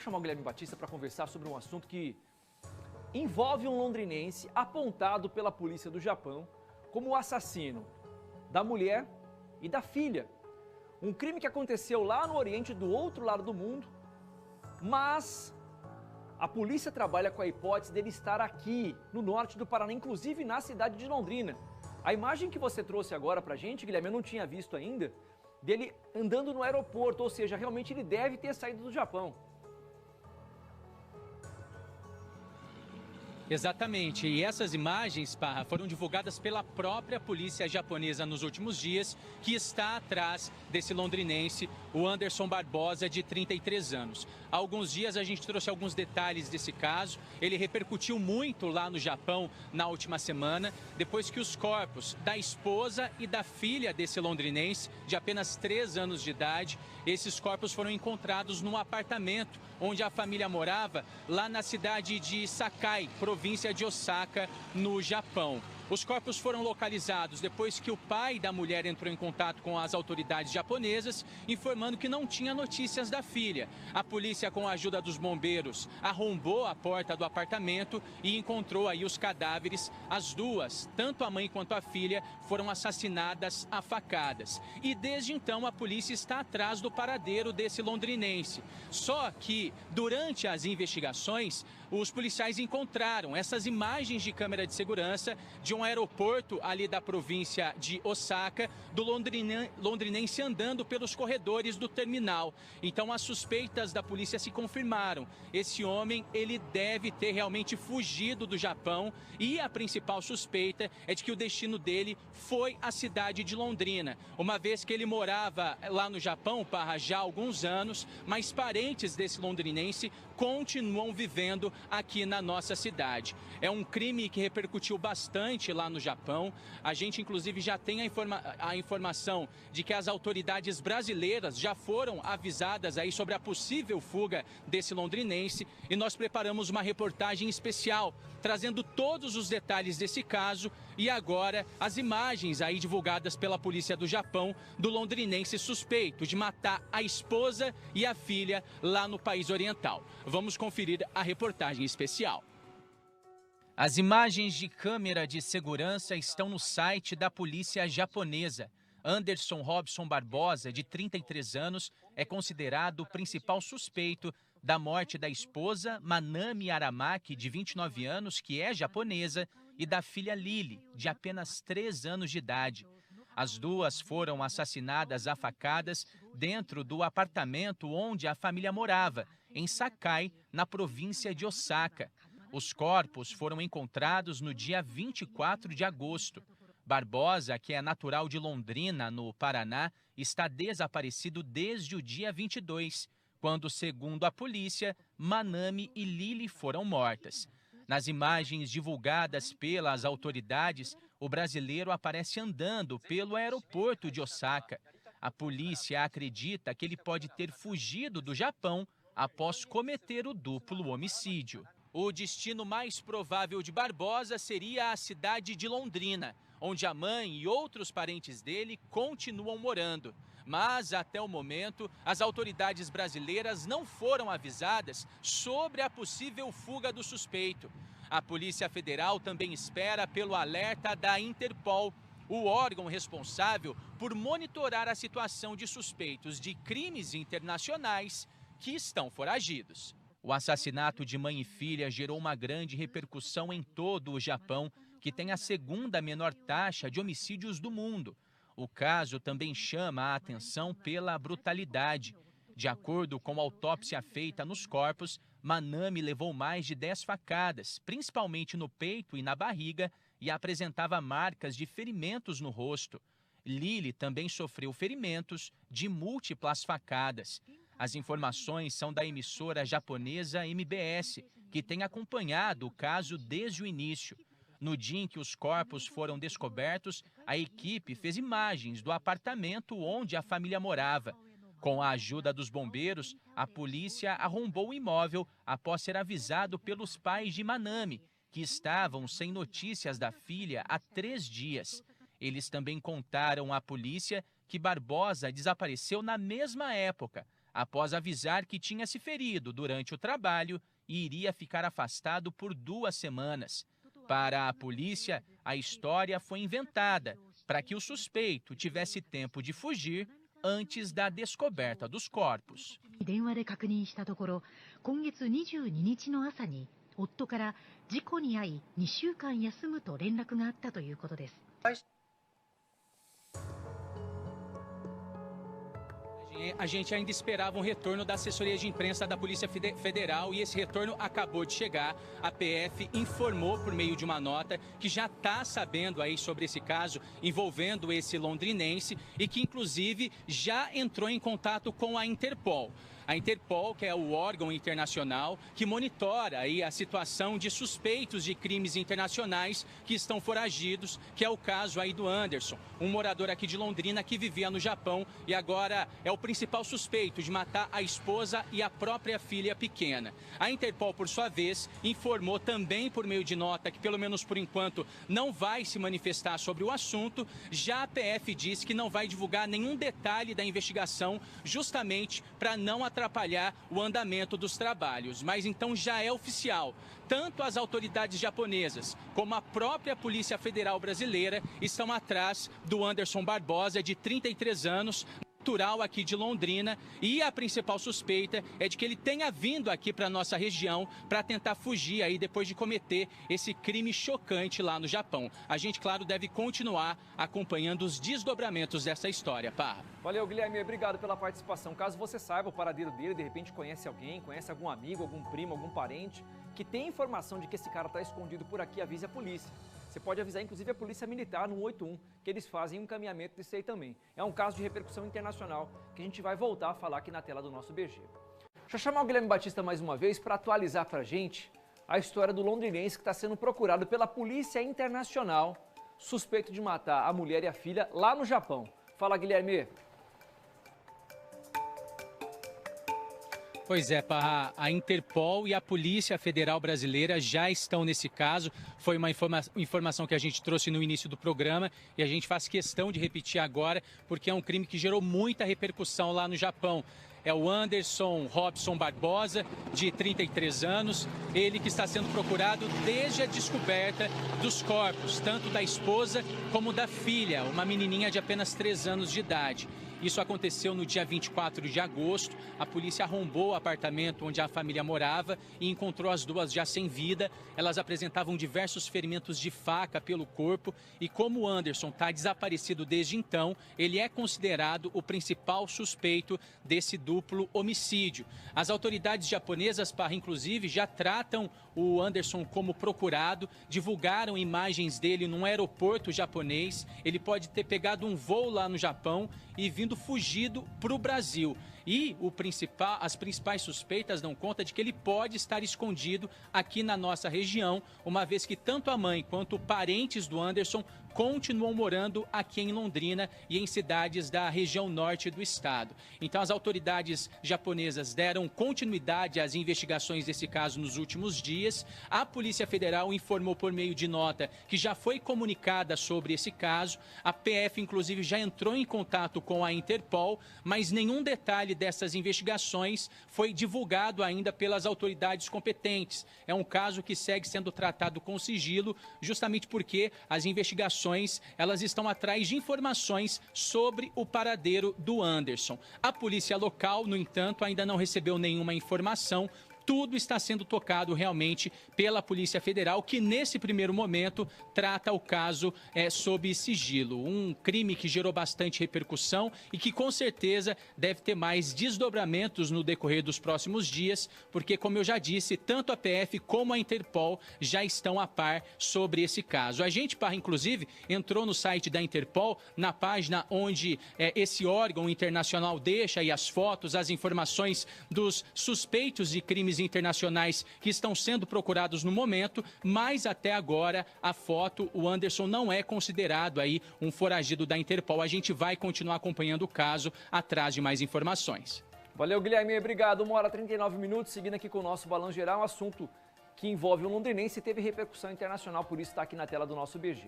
chamar o Guilherme Batista para conversar sobre um assunto que envolve um londrinense apontado pela polícia do Japão como o assassino da mulher e da filha. Um crime que aconteceu lá no Oriente, do outro lado do mundo, mas a polícia trabalha com a hipótese dele estar aqui, no norte do Paraná, inclusive na cidade de Londrina. A imagem que você trouxe agora pra gente, Guilherme, eu não tinha visto ainda, dele andando no aeroporto, ou seja, realmente ele deve ter saído do Japão. Exatamente, e essas imagens, Parra, foram divulgadas pela própria polícia japonesa nos últimos dias, que está atrás desse londrinense, o Anderson Barbosa, de 33 anos. Há alguns dias a gente trouxe alguns detalhes desse caso, ele repercutiu muito lá no Japão na última semana, depois que os corpos da esposa e da filha desse londrinense, de apenas 3 anos de idade, esses corpos foram encontrados num apartamento onde a família morava, lá na cidade de Sakai, província de Osaka, no Japão. Os corpos foram localizados depois que o pai da mulher entrou em contato com as autoridades japonesas, informando que não tinha notícias da filha. A polícia, com a ajuda dos bombeiros, arrombou a porta do apartamento e encontrou aí os cadáveres. As duas, tanto a mãe quanto a filha, foram assassinadas a facadas. E desde então a polícia está atrás do paradeiro desse londrinense. Só que, durante as investigações, os policiais encontraram essas imagens de câmera de segurança de um aeroporto ali da província de Osaka, do londrinense andando pelos corredores do terminal. Então as suspeitas da polícia se confirmaram. Esse homem, ele deve ter realmente fugido do Japão e a principal suspeita é de que o destino dele foi a cidade de Londrina, uma vez que ele morava lá no Japão, Parra, já há alguns anos, mas parentes desse londrinense continuam vivendo aqui na nossa cidade. É um crime que repercutiu bastante lá no Japão. A gente, inclusive, já tem a informação de que as autoridades brasileiras já foram avisadas aí sobre a possível fuga desse londrinense e nós preparamos uma reportagem especial trazendo todos os detalhes desse caso e agora as imagens aí divulgadas pela polícia do Japão do londrinense suspeito de matar a esposa e a filha lá no país oriental. Vamos conferir a reportagem especial. As imagens de câmera de segurança estão no site da polícia japonesa. Anderson Robson Barbosa, de 33 anos, é considerado o principal suspeito da morte da esposa Manami Aramaki, de 29 anos, que é japonesa, e da filha Lily, de apenas 3 anos de idade. As duas foram assassinadas a facadas dentro do apartamento onde a família morava, em Sakai, na província de Osaka. Os corpos foram encontrados no dia 24 de agosto. Barbosa, que é natural de Londrina, no Paraná, está desaparecido desde o dia 22, quando, segundo a polícia, Manami e Lily foram mortas. Nas imagens divulgadas pelas autoridades, o brasileiro aparece andando pelo aeroporto de Osaka. A polícia acredita que ele pode ter fugido do Japão após cometer o duplo homicídio. O destino mais provável de Barbosa seria a cidade de Londrina, onde a mãe e outros parentes dele continuam morando. Mas, até o momento, as autoridades brasileiras não foram avisadas sobre a possível fuga do suspeito. A Polícia Federal também espera pelo alerta da Interpol, o órgão responsável por monitorar a situação de suspeitos de crimes internacionais que estão foragidos. O assassinato de mãe e filha gerou uma grande repercussão em todo o Japão, que tem a segunda menor taxa de homicídios do mundo. O caso também chama a atenção pela brutalidade. De acordo com a autópsia feita nos corpos, Manami levou mais de 10 facadas, principalmente no peito e na barriga, e apresentava marcas de ferimentos no rosto. Lily também sofreu ferimentos de múltiplas facadas. As informações são da emissora japonesa MBS, que tem acompanhado o caso desde o início. No dia em que os corpos foram descobertos, a equipe fez imagens do apartamento onde a família morava. Com a ajuda dos bombeiros, a polícia arrombou o imóvel após ser avisado pelos pais de Manami, que estavam sem notícias da filha há 3 dias. Eles também contaram à polícia que Barbosa desapareceu na mesma época, após avisar que tinha se ferido durante o trabalho e iria ficar afastado por 2 semanas. Para a polícia, a história foi inventada para que o suspeito tivesse tempo de fugir antes da descoberta dos corpos. 電話で確認したところ、今月22日の朝に夫から事故に遭い2週間休むと連絡があったということです。 A gente ainda esperava um retorno da assessoria de imprensa da Polícia Federal e esse retorno acabou de chegar. A PF informou por meio de uma nota que já está sabendo aí sobre esse caso envolvendo esse londrinense e que inclusive já entrou em contato com a Interpol. A Interpol, que é o órgão internacional que monitora aí a situação de suspeitos de crimes internacionais que estão foragidos, que é o caso aí do Anderson, um morador aqui de Londrina que vivia no Japão e agora é o principal suspeito de matar a esposa e a própria filha pequena. A Interpol, por sua vez, informou também por meio de nota que, pelo menos por enquanto, não vai se manifestar sobre o assunto. Já a PF disse que não vai divulgar nenhum detalhe da investigação, justamente para não atrapalhar o andamento dos trabalhos. Mas então já é oficial. Tanto as autoridades japonesas como a própria Polícia Federal brasileira estão atrás do Anderson Barbosa, de 33 anos, natural aqui de Londrina, e a principal suspeita é de que ele tenha vindo aqui para nossa região para tentar fugir aí depois de cometer esse crime chocante lá no Japão. A gente, claro, deve continuar acompanhando os desdobramentos dessa história, Parra. Valeu, Guilherme, obrigado pela participação. Caso você saiba o paradeiro dele, de repente conhece alguém, conhece algum amigo, algum primo, algum parente que tem informação de que esse cara está escondido por aqui, avise a polícia. Você pode avisar, inclusive, a Polícia Militar no 181, que eles fazem um encaminhamento disso aí também. É um caso de repercussão internacional que a gente vai voltar a falar aqui na tela do nosso BG. Deixa eu chamar o Guilherme Batista mais uma vez para atualizar para a gente a história do londrinense que está sendo procurado pela Polícia Internacional, suspeito de matar a mulher e a filha lá no Japão. Fala, Guilherme. Pois é, Parra, a Interpol e a Polícia Federal Brasileira já estão nesse caso. Foi uma informação que a gente trouxe no início do programa e a gente faz questão de repetir agora, porque é um crime que gerou muita repercussão lá no Japão. É o Anderson Robson Barbosa, de 33 anos, ele que está sendo procurado desde a descoberta dos corpos, tanto da esposa como da filha, uma menininha de apenas 3 anos de idade. Isso aconteceu no dia 24 de agosto. A polícia arrombou o apartamento onde a família morava e encontrou as duas já sem vida. Elas apresentavam diversos ferimentos de faca pelo corpo e como o Anderson está desaparecido desde então, ele é considerado o principal suspeito desse duplo homicídio. As autoridades japonesas, Parra, inclusive, já tratam o Anderson como procurado, divulgaram imagens dele num aeroporto japonês. Ele pode ter pegado um voo lá no Japão e vindo fugido para o Brasil. E as principais suspeitas dão conta de que ele pode estar escondido aqui na nossa região, uma vez que tanto a mãe quanto parentes do Anderson continuam morando aqui em Londrina e em cidades da região norte do estado. Então as autoridades japonesas deram continuidade às investigações desse caso nos últimos dias. A Polícia Federal informou por meio de nota que já foi comunicada sobre esse caso. A PF, inclusive, já entrou em contato com a Interpol, mas nenhum detalhe dessas investigações foi divulgado ainda pelas autoridades competentes. É um caso que segue sendo tratado com sigilo, justamente porque as investigações elas estão atrás de informações sobre o paradeiro do Anderson. A polícia local, no entanto, ainda não recebeu nenhuma informação. Tudo está sendo tocado realmente pela Polícia Federal, que nesse primeiro momento trata o caso sob sigilo. Um crime que gerou bastante repercussão e que com certeza deve ter mais desdobramentos no decorrer dos próximos dias, porque, como eu já disse, tanto a PF como a Interpol já estão a par sobre esse caso. A gente, Parra, inclusive, entrou no site da Interpol, na página onde esse órgão internacional deixa aí as fotos, as informações dos suspeitos de crimes internacionais que estão sendo procurados no momento, mas até agora a foto, o Anderson não é considerado aí um foragido da Interpol. A gente vai continuar acompanhando o caso atrás de mais informações. Valeu, Guilherme, obrigado. 1h39, seguindo aqui com o nosso Balão Geral, um assunto que envolve o londrinense e teve repercussão internacional, por isso está aqui na tela do nosso BG.